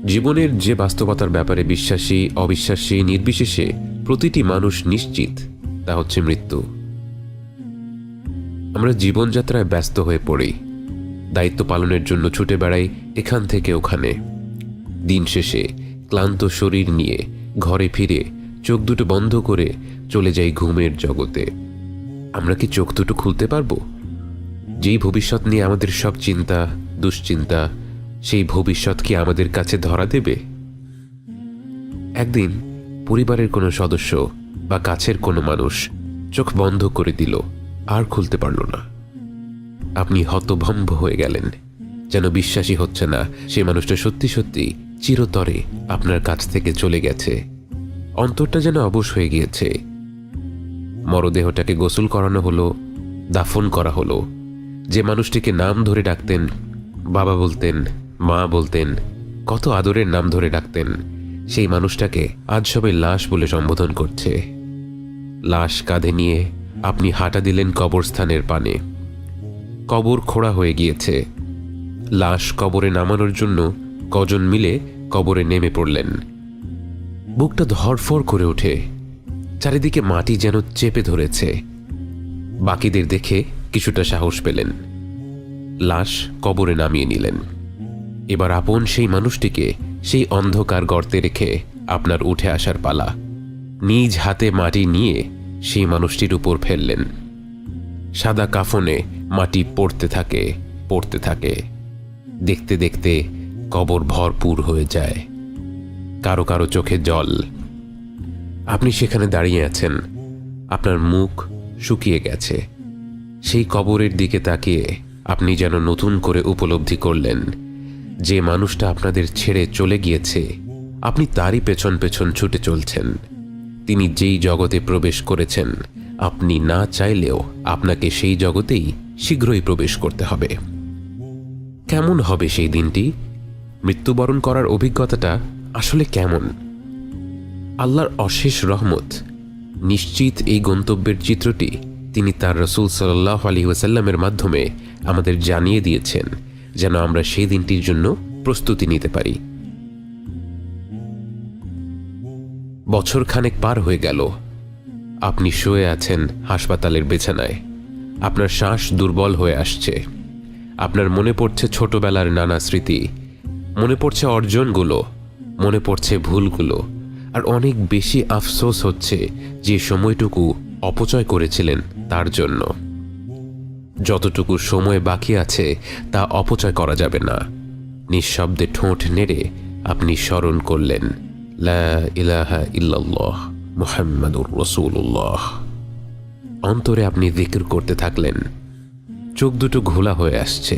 জীবনের যে বাস্তবতার ব্যাপারে বিশ্বাসী অবিশ্বাসী নির্বিশেষে প্রতিটি মানুষ নিশ্চিত, তা হচ্ছে মৃত্যু। আমরা জীবনযাত্রায় ব্যস্ত হয়ে পড়ি, দায়িত্ব পালনের জন্য ছুটে বেড়াই এখান থেকে ওখানে। দিন শেষে ক্লান্ত শরীর নিয়ে ঘরে ফিরে চোখ দুটো বন্ধ করে চলে যাই ঘুমের জগতে। আমরা কি চোখ দুটো খুলতে পারবো? যেই ভবিষ্যৎ নিয়ে আমাদের সব চিন্তা দুশ্চিন্তা, সেই ভবিষ্যৎ কি আমাদের কাছে ধরা দেবে? একদিন পরিবারের কোনো সদস্য বা কাছের কোনো মানুষ চোখ বন্ধ করে দিল, আর খুলতে পারল না। আপনি হতভম্ব হয়ে গেলেন, যেন বিশ্বাসই হচ্ছে না সে মানুষটা সত্যি সত্যি চিরতরে আপনার কাছ থেকে চলে গেছে। অন্তরটা যেন অবশ হয়ে গিয়েছে। মরদেহটাকে গোসল করানো হলো, দাফন করা হলো। যে মানুষটিকে নাম ধরে ডাকতেন, বাবা বলতেন, মা বলতেন, কত আদরের নাম ধরে ডাকতেন, সেই মানুষটাকে আজ সবাই লাশ বলে সম্বোধন করছে। লাশ কাঁধে নিয়ে আপনি হাঁটা দিলেন কবরস্থানের পানে। কবর খোঁড়া হয়ে গিয়েছে। লাশ কবরে নামানোর জন্য কজন মিলে কবরে নেমে পড়লেন। বুকটা ধড়ফড় করে ওঠে, চারিদিকে মাটি যেন চেপে ধরেছে। বাকিদের দেখে কিছুটা সাহস পেলেন, লাশ কবরে নামিয়ে নিলেন। এবার আপন সেই মানুষটিকে সেই অন্ধকার গর্তে রেখে আপনার উঠে আসার পালা। নিজ হাতে মাটি নিয়ে সেই মানুষটির উপর ফেললেন। সাদা কাফনে মাটি পড়তে থাকে পড়তে থাকে। দেখতে দেখতে কবর ভরপুর হয়ে যায়। কারো কারো চোখে জল। আপনি সেখানে দাঁড়িয়ে আছেন, আপনার মুখ শুকিয়ে গেছে। সেই কবরের দিকে তাকিয়ে আপনি যেন নতুন করে উপলব্ধি করলেন, যে মানুষটা আপনাদের ছেড়ে চলে গিয়েছে, আপনি তারই পেছন পেছন ছুটে চলছেন। তিনি যেই জগতে প্রবেশ করেছেন, আপনি না চাইলেও আপনাকে সেই জগতেই শীঘ্রই প্রবেশ করতে হবে। কেমন হবে সেই দিনটি? মৃত্যুবরণ করার অভিজ্ঞতাটা আসলে কেমন? আল্লাহর অশেষ রহমত নিশ্চিত এই গন্তব্যের চিত্রটি তিনি তার রাসূল সাল্লাল্লাহু আলাইহি ওয়াসাল্লামের মাধ্যমে আমাদের জানিয়ে দিয়েছেন, যেন আমরা সেই দিনটির জন্য প্রস্তুতি নিতে পারি। বছর খানেক পার হয়ে গেল। আপনি শুয়ে আছেন হাসপাতালের বিছানায়। আপনার শ্বাস দুর্বল হয়ে আসছে। আপনার মনে পড়ছে ছোটবেলার নানা স্মৃতি, মনে পড়ছে অর্জনগুলো, মনে পড়ছে ভুলগুলো, আর অনেক বেশি আফসোস হচ্ছে যে সময়টুকু অপচয় করেছিলেন তার জন্য। যতটুকু সময় বাকি আছে তা অপচয় করা যাবে না। নিঃশব্দে ঠোঁট নেড়ে আপনি স্মরণ করলেন, লা ইলাহা ইল্লাল্লাহ মুহাম্মাদুর রাসূলুল্লাহ। অন্তরে আপনি জিকির করতে থাকলেন। চোখ দুটো ঘোলা হয়ে আসছে।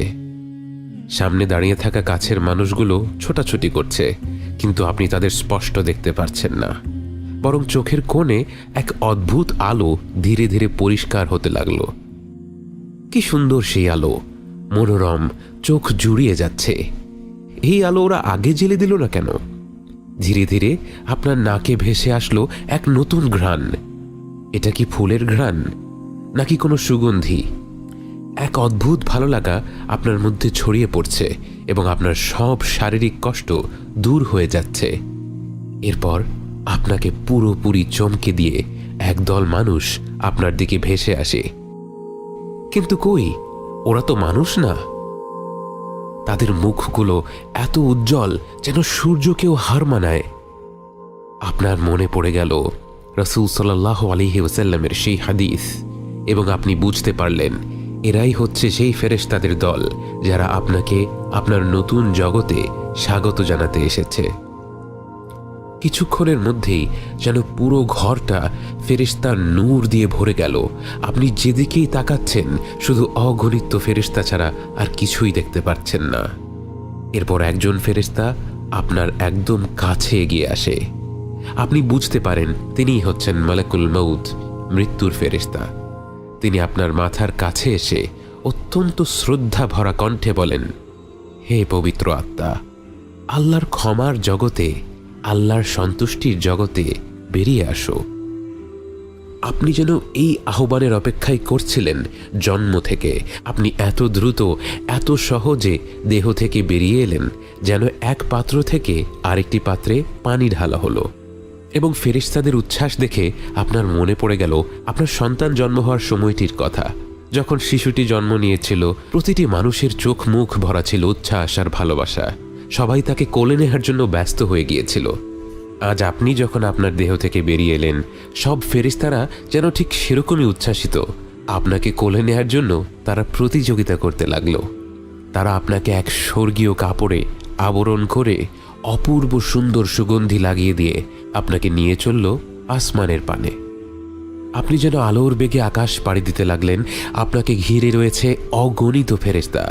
সামনে দাঁড়িয়ে থাকা কাছের মানুষগুলো ছোটাছুটি করছে, কিন্তু আপনি তাদের স্পষ্ট দেখতে পারছেন না। বরং চোখের কোণে এক অদ্ভুত আলো ধীরে ধীরে পরিষ্কার হতে লাগলো। কি সুন্দর সেই আলো, মনোরম, চোখ জুড়িয়ে যাচ্ছে। এই আলো ওরা আগে জ্বেলে দিল না কেন? ধীরে ধীরে আপনার নাকে ভেসে আসলো এক নতুন ঘ্রাণ। এটা কি ফুলের ঘ্রাণ, নাকি কোনো সুগন্ধি? এক অদ্ভুত ভালো লাগা আপনার মধ্যে ছড়িয়ে পড়ছে এবং আপনার সব শারীরিক কষ্ট দূর হয়ে যাচ্ছে। এরপর আপনাকে পুরোপুরি চমকে দিয়ে একদল মানুষ আপনার দিকে ভেসে আসে। কিন্তু কই, ওরা তো মানুষ না। তাদের মুখগুলো এত উজ্জ্বল যেন সূর্যকেও হার মানায়। আপনার মনে পড়ে গেল রাসূল সাল্লাল্লাহু আলাইহি ওয়াসাল্লামের সেই হাদিস, এবং আপনি বুঝতে পারলেন এরাই হচ্ছে সেই ফেরেশতাদের দল যারা আপনাকে আপনার নতুন জগতে স্বাগত জানাতে এসেছে। কিছুক্ষণের মধ্যেই যেন পুরো ঘরটা ফেরেশতার নূর দিয়ে ভরে গেল। আপনি যেদিকেই তাকাচ্ছেন শুধু অগণিত ফেরেশতা ছাড়া আর কিছুই দেখতে পাচ্ছেন না। এরপর একজন ফেরেশতা আপনার একদম কাছে এগিয়ে আসে। আপনি বুঝতে পারেন তিনিই হচ্ছেন মালাকুল মউত, মৃত্যুর ফেরেশতা। তিনি আপনার মাথার কাছে এসে অত্যন্ত শ্রদ্ধা ভরা কণ্ঠে বলেন, হে পবিত্র আত্মা, আল্লাহর ক্ষমার জগতে, আল্লাহর সন্তুষ্টির জগতে বেরিয়ে আসো। আপনি যেন এই আহ্বানের অপেক্ষাই করছিলেন জন্ম থেকে। আপনি এত দ্রুত, এত সহজে দেহ থেকে বেরিয়ে এলেন যেন এক পাত্র থেকে আরেকটি পাত্রে পানি ঢালা হলো। এবং ফেরেশতাদের উচ্ছ্বাস দেখে আপনার মনে পড়ে গেল আপনার সন্তান জন্ম হওয়ার সময়টির কথা। যখন শিশুটি জন্ম নিয়েছিল, প্রতিটি মানুষের চোখ মুখ ভরা ছিল উচ্ছ্বাস আর ভালোবাসা। সবাই তাকে কোলে নেওয়ার জন্য ব্যস্ত হয়ে গিয়েছিল। আজ আপনি যখন আপনার দেহ থেকে বেরিয়ে এলেন, সব ফেরেশতারা যেন ঠিক সেরকমই উচ্ছ্বাসিত। আপনাকে কোলে নেওয়ার জন্য তারা প্রতিযোগিতা করতে লাগলো। তারা আপনাকে এক স্বর্গীয় কাপড়ে আবরণ করে অপূর্ব সুন্দর সুগন্ধি লাগিয়ে দিয়ে আপনাকে নিয়ে চলল আসমানের পানে। আপনি যেন আলোর বেগে আকাশ পাড়ি দিতে লাগলেন। আপনাকে ঘিরে রয়েছে অগণিত ফেরেশতা।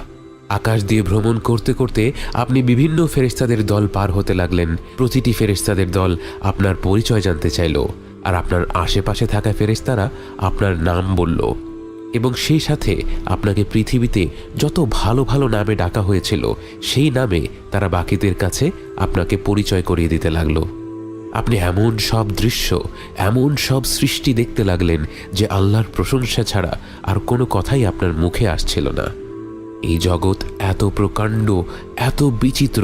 আকাশ দিয়ে ভ্রমণ করতে করতে আপনি বিভিন্ন ফেরেশতাদের দল পার হতে লাগলেন। প্রতিটি ফেরেশতাদের দল আপনার পরিচয় জানতে চাইল, আর আপনার আশেপাশে থাকা ফেরেশতারা আপনার নাম বলল, এবং সেই সাথে আপনাকে পৃথিবীতে যত ভালো ভালো নামে ডাকা হয়েছিল সেই নামে তারা বাকিদের কাছে আপনাকে পরিচয় করিয়ে দিতে লাগলো। আপনি এমন সব দৃশ্য, এমন সব সৃষ্টি দেখতে লাগলেন যে আল্লাহর প্রশংসা ছাড়া আর কোনো কথাই আপনার মুখে আসছিল না। এই জগৎ এত প্রকাণ্ড, এত বিচিত্র।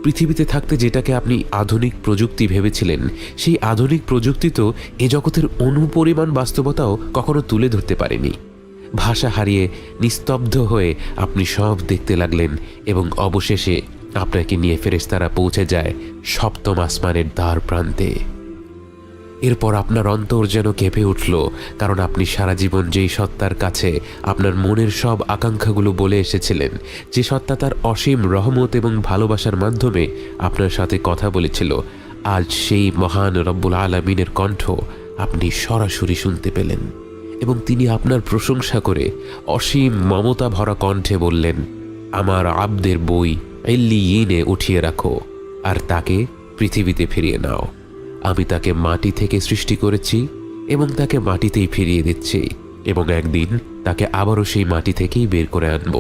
পৃথিবীতে থাকতে যেটাকে আপনি আধুনিক প্রযুক্তি ভেবেছিলেন, সেই আধুনিক প্রযুক্তি তো এ জগতের অনুপরিমাণ বাস্তবতাও কখনো তুলে ধরতে পারেনি। ভাষা হারিয়ে নিস্তব্ধ হয়ে আপনি সব দেখতে লাগলেন, এবং অবশেষে আপনাকে নিয়ে ফেরেশতারা পৌঁছে যায় সপ্তম আসমানের দ্বার প্রান্তে। এরপর আপনার অন্তর যেন কেঁপে উঠল, কারণ আপনি সারা জীবন যেই সত্তার কাছে আপনার মনের সব আকাঙ্ক্ষাগুলো বলে এসেছিলেন, যে সত্তা তার অসীম রহমত এবং ভালোবাসার মাধ্যমে আপনার সাথে কথা বলেছিল, আজ সেই মহান রব্বুল আলামিনের কণ্ঠ আপনি সরাসরি শুনতে পেলেন। এবং তিনি আপনার প্রশংসা করে অসীম মমতা ভরা কণ্ঠে বললেন, আমার আব্দের বই ইল্লিয়িনে উঠিয়ে রাখো, আর তাকে পৃথিবীতে ফিরিয়ে নাও। আমি তাকে মাটি থেকে সৃষ্টি করেছি এবং তাকে মাটিতেই ফিরিয়ে দিচ্ছি, এবং একদিন তাকে আবারও সেই মাটি থেকেই বের করে আনব।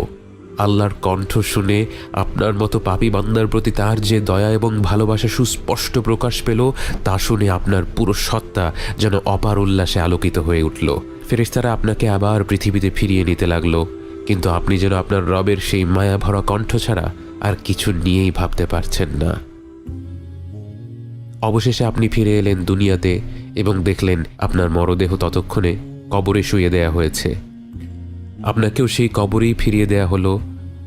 আল্লাহর কণ্ঠ শুনে আপনার মতো পাপী বান্দার প্রতি তার যে দয়া এবং ভালোবাসা সুস্পষ্ট প্রকাশ পেল, তা শুনে আপনার পুরো সত্তা যেন অপার উল্লাসে আলোকিত হয়ে উঠল। ফেরেশতারা আপনাকে আবার পৃথিবীতে ফিরিয়ে নিতে লাগলো, কিন্তু আপনি যেন আপনার রবের সেই মায়া ভরা কণ্ঠ ছাড়া আর কিছু নিয়েই ভাবতে পারছেন না। অবশেষে আপনি ফিরে এলেন দুনিয়াতে এবং দেখলেন আপনার মরদেহ ততক্ষণে কবরে শুইয়ে দেয়া হয়েছে। আপনাকেও সেই কবরেই ফিরিয়ে দেয়া হলো।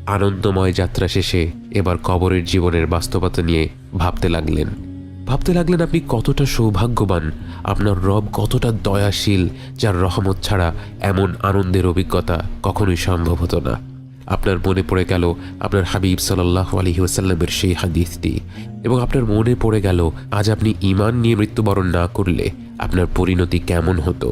আনন্দময় যাত্রা শেষে এবার কবরের জীবনের বাস্তবতা নিয়ে ভাবতে লাগলেন আপনি কতটা সৌভাগ্যবান, আপনার রব কতটা দয়াশীল, যার রহমত ছাড়া এমন আনন্দের অভিজ্ঞতা কখনোই সম্ভব হতো না। আপনার মনে পড়ে গেল আপনার হাবিব সাল্লাল্লাহু আলাইহি ওয়াসাল্লামের সেই হাদিসটি, এবং আপনার মনে পড়ে গেল আজ আপনি ঈমান নিয়ে মৃত্যুবরণ না করলে আপনার পরিণতি কেমন হতো।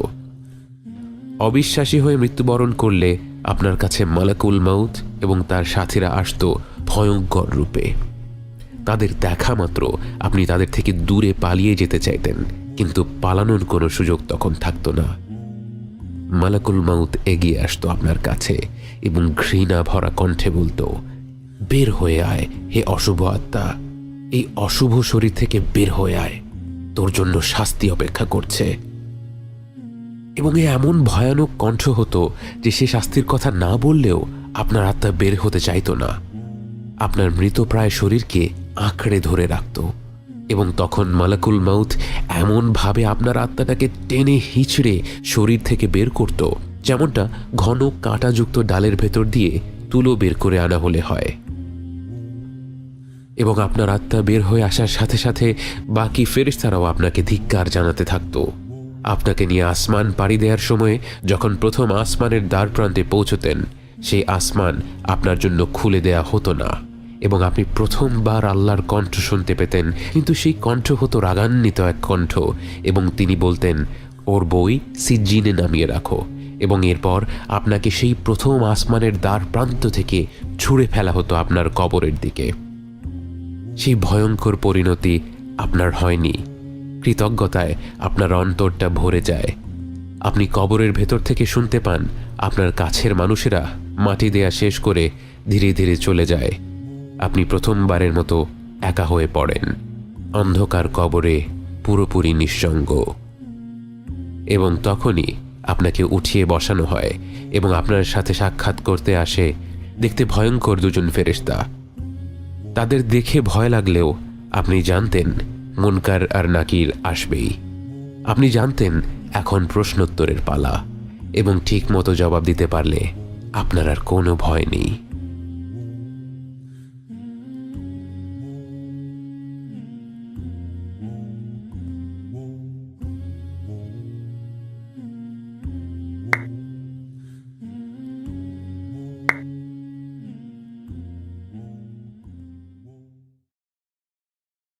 অবিশ্বাসী হয়ে মৃত্যুবরণ করলে আপনার কাছে মালাকুল মাউত এবং তার সাথীরা আসত ভয়ঙ্কর রূপে। তাদের দেখা মাত্র আপনি তাদের থেকে দূরে পালিয়ে যেতে চাইতেন, কিন্তু পালানোর কোনো সুযোগ তখন থাকতো না। মালাকুল মাউত এগিয়ে আসতো আপনার কাছে এবং ঘৃণা ভরা কণ্ঠে বলতো, বের হয়ে আয় হে অশুভ আত্মা, এই অশুভ শরীর থেকে বের হয়ে আয়, তোর জন্য শাস্তি অপেক্ষা করছে। এবং এমন ভয়ানক কণ্ঠ হতো যে সে শাস্তির কথা না বললেও আপনার আত্মা বের হতে চাইতো না। আপনার মৃতপ্রায় শরীরকে আঁকড়ে ধরে রাখত, এবং তখন মালাকুল মাউত এমনভাবে আপনার আত্মাটাকে টেনে হিঁচড়ে শরীর থেকে বের করত, যেমনটা ঘন কাঁটাযুক্ত ডালের ভেতর দিয়ে তুলো বের করে আনা হলে হয়। এবং আপনার আত্মা বের হয়ে আসার সাথে সাথে বাকি ফেরেশতারাও আপনাকে ধিক্কার জানাতে থাকতো। আপনাকে নিয়ে আসমান পাড়ি দেওয়ার সময় যখন প্রথম আসমানের দ্বার প্রান্তে পৌঁছতেন, সেই আসমান আপনার জন্য খুলে দেয়া হতো না, এবং আপনি প্রথমবার আল্লাহর কণ্ঠ শুনতে পেতেন, কিন্তু সেই কণ্ঠ হতো রাগান্বিত এক কণ্ঠ, এবং তিনি বলতেন, ওর বই সিজ্জিনে নামিয়ে রাখো। এবং এরপর আপনাকে সেই প্রথম আসমানের দ্বার প্রান্ত থেকে ছুঁড়ে ফেলা হতো আপনার কবরের দিকে। সেই ভয়ঙ্কর পরিণতি আপনার হয়নি। কৃতজ্ঞতায় আপনার অন্তরটা ভরে যায়। আপনি কবরের ভেতর থেকে শুনতে পান আপনার কাছের মানুষেরা মাটি দেয়া শেষ করে ধীরে ধীরে চলে যায়। আপনি প্রথমবারের মতো একা হয়ে পড়েন, অন্ধকার কবরে পুরোপুরি নিঃসঙ্গ। এবং তখনই আপনাকে উঠিয়ে বসানো হয় এবং আপনার সাথে সাক্ষাৎ করতে আসে দেখতে ভয়ঙ্কর দুজন ফেরেশতা। তাদের দেখে ভয় লাগলেও আপনি জানতেন মুনকার আর নাকির আসবেই। আপনি জানতেন এখন প্রশ্নোত্তরের পালা, এবং ঠিক মতো জবাব দিতে পারলে আপনার আর কোনো ভয় নেই।